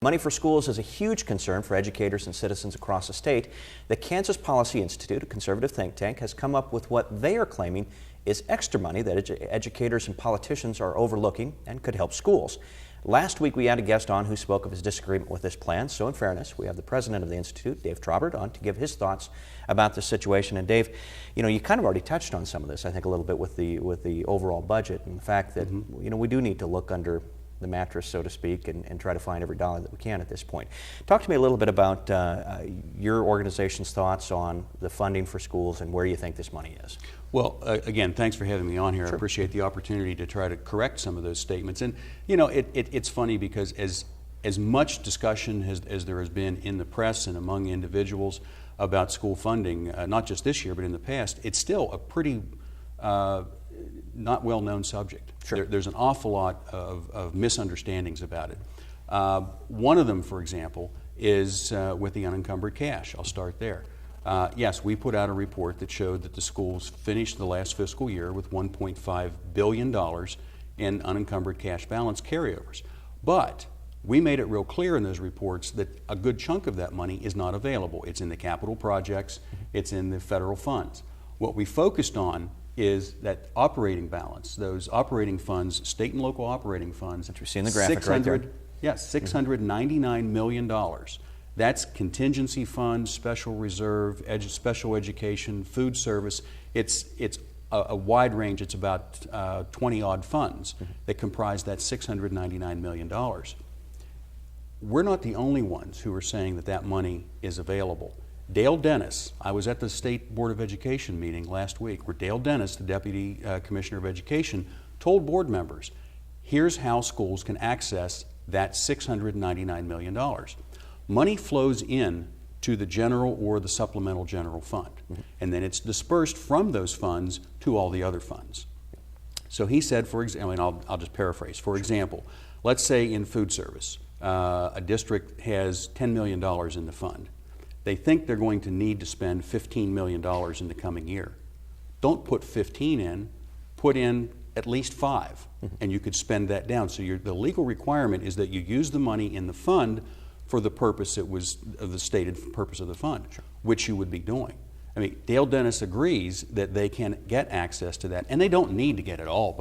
Money for schools is a huge concern for educators and citizens across the state. The Kansas Policy Institute, a conservative think tank, has come up with what they are claiming is extra money that educators and politicians are overlooking and could help schools. Last week we had a guest on who spoke of his disagreement with this plan, so in fairness, we have the president of the Institute, Dave Trabert, on to give his thoughts about the situation. And Dave, you kind of already touched on some of this, I think, a little bit with the overall budget and the fact that we do need to look under the mattress, so to speak, and try to find every dollar that we can at this point. Talk to me a little bit about your organization's thoughts on the funding for schools and where you think this money is. Well, again, thanks for having me on here. Sure. I appreciate the opportunity to try to correct some of those statements. And it's funny because as much discussion as there has been in the press and among individuals about school funding, not just this year but in the past, it's still a pretty not well-known subject. Sure. There's an awful lot of misunderstandings about it. One of them, for example, is with the unencumbered cash. I'll start there. Yes, we put out a report that showed that the schools finished the last fiscal year with $1.5 billion in unencumbered cash balance carryovers. But we made it real clear in those reports that a good chunk of that money is not available. It's in the capital projects, it's in the federal funds. What we focused on is that operating balance, those operating funds, state and local operating funds. That you see in the graphic right there. Yes, $699 million. That's contingency funds, special reserve, special education, food service. It's a wide range. It's about 20-odd funds that comprise that $699 million. We're not the only ones who are saying that that money is available. Dale Dennis, I was at the State Board of Education meeting last week where Dale Dennis, the Deputy Commissioner of Education, told board members, here's how schools can access that $699 million. Money flows in to the general or the supplemental general fund, and then it's dispersed from those funds to all the other funds. So he said, for example, and I'll just paraphrase, for example, let's say in food service, a district has $10 million in the fund. They think they're going to need to spend $15 million in the coming year. Don't put 15 in, put in at least 5, and you could spend that down. So the legal requirement is that you use the money in the fund for the purpose of the stated purpose of the fund, which you would be doing. I mean, Dale Dennis agrees that they can get access to that, and they don't need to get it all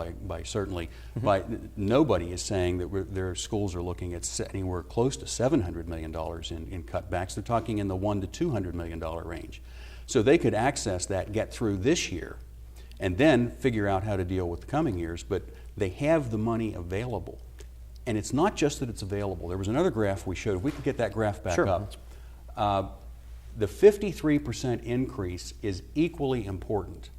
nobody is saying that their schools are looking at anywhere close to $700 million in cutbacks. They're talking in the $100 to $200 million range. So they could access that, get through this year, and then figure out how to deal with the coming years, but they have the money available. And it's not just that it's available. There was another graph we showed. If we could get that graph back up. The 53% increase is equally important.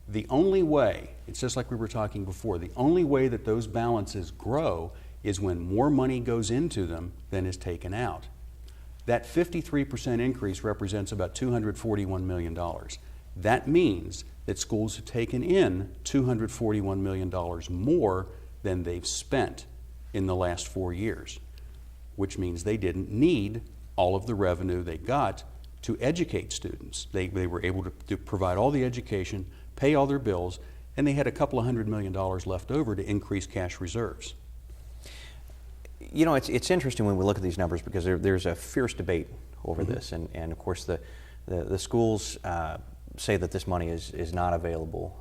The only way, it's just like we were talking before, the only way that those balances grow is when more money goes into them than is taken out. That 53% increase represents about $241 million. That means that schools have taken in $241 million more than they've spent in the last 4 years, which means they didn't need all of the revenue they got to educate students. They were able to provide all the education, pay all their bills, and they had a couple of $100 million left over to increase cash reserves. It's interesting when we look at these numbers because there's a fierce debate over this, and of course the schools say that this money is not available,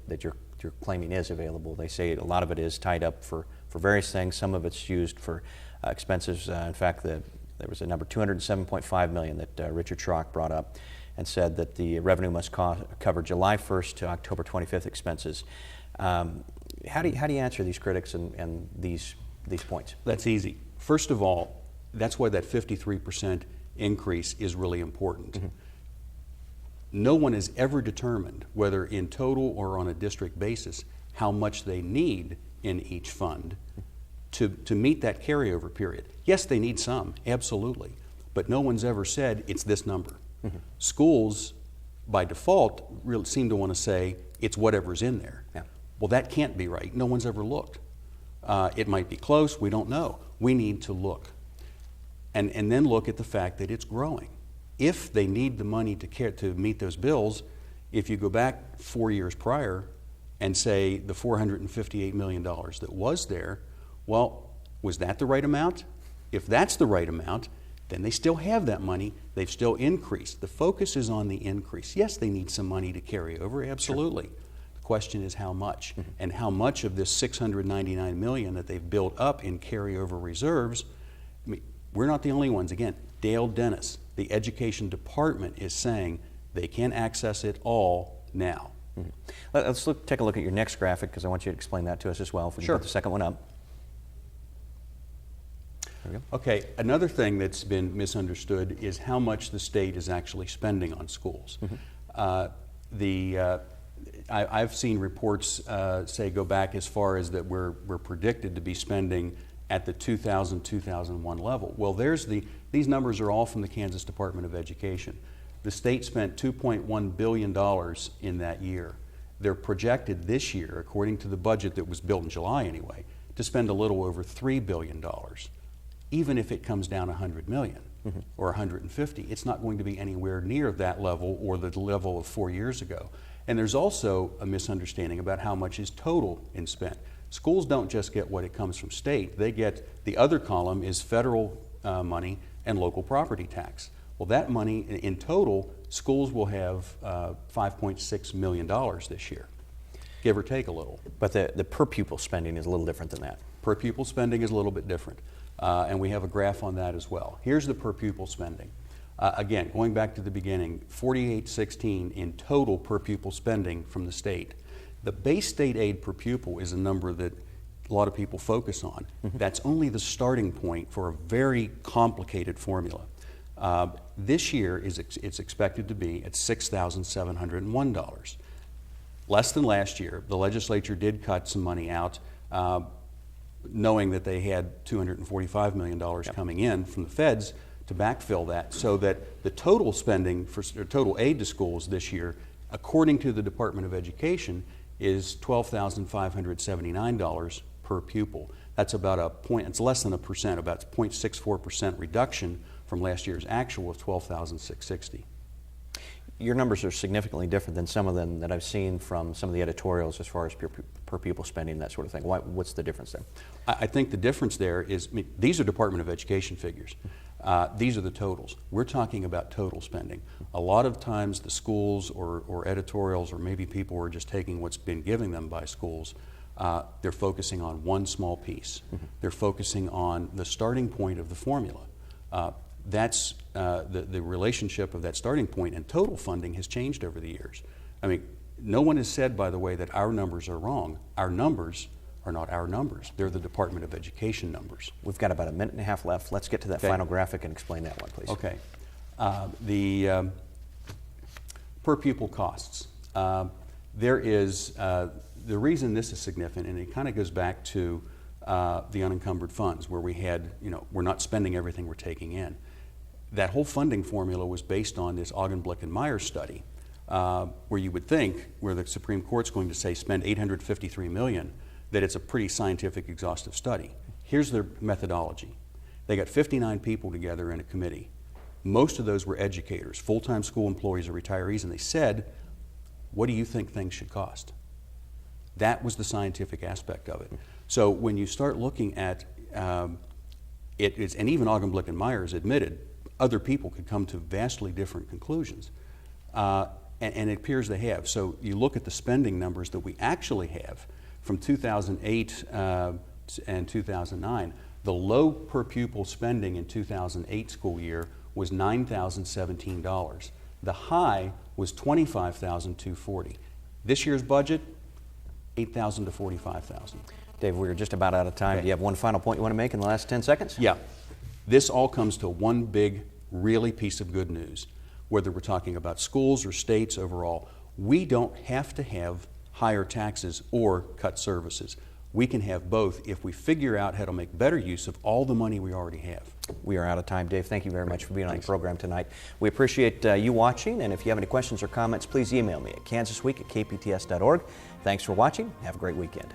that you're claiming is available. They say a lot of it is tied up for various things. Some of it's used for expenses. In fact, there was a number, $207.5 million, that Richard Schrock brought up and said that the revenue must cover July 1st to October 25th expenses. How do you answer these critics and these points? That's easy. First of all, that's why that 53% increase is really important. No one has ever determined, whether in total or on a district basis, how much they need in each fund to meet that carryover period. Yes, they need some, absolutely, but no one's ever said it's this number. Schools, by default, really seem to want to say it's whatever's in there. Well, that can't be right. No one's ever looked. It might be close, we don't know. We need to look. And then look at the fact that it's growing. If they need the money to meet those bills, if you go back 4 years prior and say the $458 million that was there, well, was that the right amount? If that's the right amount, then they still have that money. They've still increased. The focus is on the increase. Yes, they need some money to carry over, absolutely. Sure. The question is how much, and how much of this $699 million that they've built up in carryover reserves. I mean, we're not the only ones. Again, Dale Dennis, the Education Department, is saying they can access it all now. Let's take a look at your next graphic, because I want you to explain that to us as well. If we can put the second one up. There we go. Okay, another thing that's been misunderstood is how much the state is actually spending on schools. I've seen reports say go back as far as that we're predicted to be spending at the 2000-2001 level. Well, these numbers are all from the Kansas Department of Education. The state spent $2.1 billion in that year. They're projected this year, according to the budget that was built in July anyway, to spend a little over $3 billion. Even if it comes down $100 million or $150, it's not going to be anywhere near that level or the level of 4 years ago. And there's also a misunderstanding about how much is total in spent. Schools don't just get what it comes from state. They get, the other column is federal money and local property tax. Well, that money, in total, schools will have $5.6 million this year, give or take a little. But the per-pupil spending is a little different than that. Per-pupil spending is a little bit different, and we have a graph on that as well. Here's the per-pupil spending. Again, going back to the beginning, $48.16 in total per-pupil spending from the state. The base state aid per pupil is a number that a lot of people focus on. That's only the starting point for a very complicated formula. This year, it's expected to be at $6,701. Less than last year. The legislature did cut some money out, knowing that they had $245 million coming in from the feds to backfill that, so that the total spending for total aid to schools this year, according to the Department of Education, is $12,579 per pupil. That's about it's less than 1%, about 0.64% reduction from last year's actual of $12,660. Your numbers are significantly different than some of them that I've seen from some of the editorials as far as per pupil spending, that sort of thing. What's the difference there? I think the difference there is, these are Department of Education figures. These are the totals. We're talking about total spending. A lot of times the schools or editorials, or maybe people who are just taking what's been given them by schools, they're focusing on one small piece. They're focusing on the starting point of the formula. That's the relationship of that starting point and total funding has changed over the years. I mean, no one has said, by the way, that our numbers are wrong. Our numbers are not our numbers. They're the Department of Education numbers. We've got about a minute and a half left. Let's get to that final graphic and explain that one, please. Okay. The per pupil costs. There is, the reason this is significant, and it kind of goes back to the unencumbered funds, where we had, we're not spending everything we're taking in. That whole funding formula was based on this Augenblick and Myers study, where you would think, where the Supreme Court's going to say spend $853 million, that it's a pretty scientific, exhaustive study. Here's their methodology. They got 59 people together in a committee. Most of those were educators, full-time school employees or retirees, and they said, what do you think things should cost? That was the scientific aspect of it. So when you start looking at and even Augenblick and Myers admitted, other people could come to vastly different conclusions. And it appears they have. So you look at the spending numbers that we actually have from 2008 and 2009. The low per pupil spending in 2008 school year was $9,017. The high was $25,240. This year's budget, $8,000 to $45,000. Dave, we're just about out of time. Okay. Do you have one final point you want to make in the last 10 seconds? Yeah. This all comes to one big, really piece of good news. Whether we're talking about schools or states overall, we don't have to have higher taxes or cut services. We can have both if we figure out how to make better use of all the money we already have. We are out of time. Dave, thank you very much for being on the program tonight. We appreciate you watching, and if you have any questions or comments, please email me at kansasweek@kpts.org. Thanks for watching. Have a great weekend.